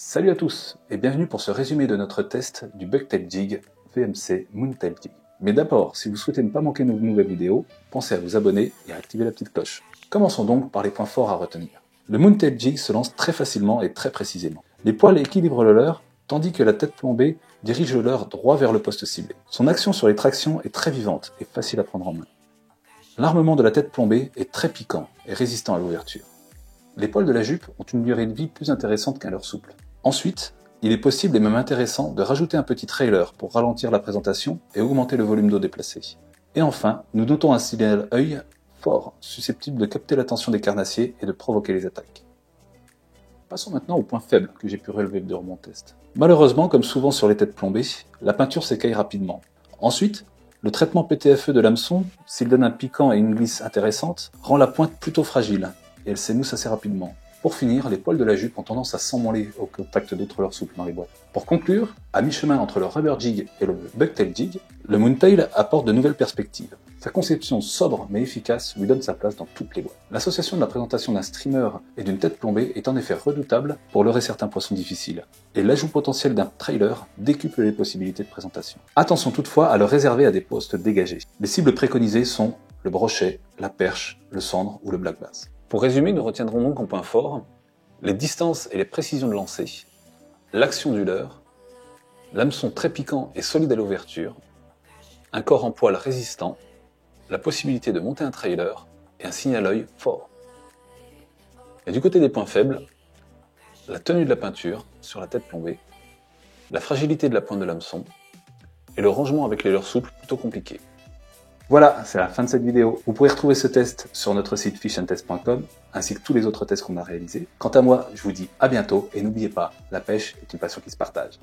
Salut à tous et bienvenue pour ce résumé de notre test du Bucktail Jig VMC Moontail Jig. Mais d'abord, si vous souhaitez ne pas manquer nos nouvelles vidéos, pensez à vous abonner et à activer la petite cloche. Commençons donc par les points forts à retenir. Le Moontail Jig se lance très facilement et très précisément. Les poils équilibrent le leurre, tandis que la tête plombée dirige le leurre droit vers le poste ciblé. Son action sur les tractions est très vivante et facile à prendre en main. L'armement de la tête plombée est très piquant et résistant à l'ouverture. Les poils de la jupe ont une durée de vie plus intéressante qu'un leurre souple. Ensuite, il est possible et même intéressant de rajouter un petit trailer pour ralentir la présentation et augmenter le volume d'eau déplacé. Et enfin, nous notons un signal œil fort, susceptible de capter l'attention des carnassiers et de provoquer les attaques. Passons maintenant aux points faibles que j'ai pu relever durant mon test. Malheureusement, comme souvent sur les têtes plombées, la peinture s'écaille rapidement. Ensuite, le traitement PTFE de l'hameçon, s'il donne un piquant et une glisse intéressante, rend la pointe plutôt fragile, et elle s'émousse assez rapidement. Pour finir, les poils de la jupe ont tendance à s'emmêler au contact d'autres leurres souples dans les boîtes. Pour conclure, à mi-chemin entre le Rubber Jig et le Bucktail Jig, le Moontail apporte de nouvelles perspectives. Sa conception sobre mais efficace lui donne sa place dans toutes les boîtes. L'association de la présentation d'un streamer et d'une tête plombée est en effet redoutable pour leurrer certains poissons difficiles, et l'ajout potentiel d'un trailer décuple les possibilités de présentation. Attention toutefois à le réserver à des postes dégagés. Les cibles préconisées sont le brochet, la perche, le cendre ou le black bass. Pour résumer, nous retiendrons donc en point fort les distances et les précisions de lancer, l'action du leurre, l'hameçon très piquant et solide à l'ouverture, un corps en poil résistant, la possibilité de monter un trailer et un signal œil fort. Et du côté des points faibles, la tenue de la peinture sur la tête plombée, la fragilité de la pointe de l'hameçon et le rangement avec les leurres souples plutôt compliqué. Voilà, c'est la fin de cette vidéo. Vous pouvez retrouver ce test sur notre site fishandtest.com ainsi que tous les autres tests qu'on a réalisés. Quant à moi, je vous dis à bientôt et n'oubliez pas, la pêche est une passion qui se partage.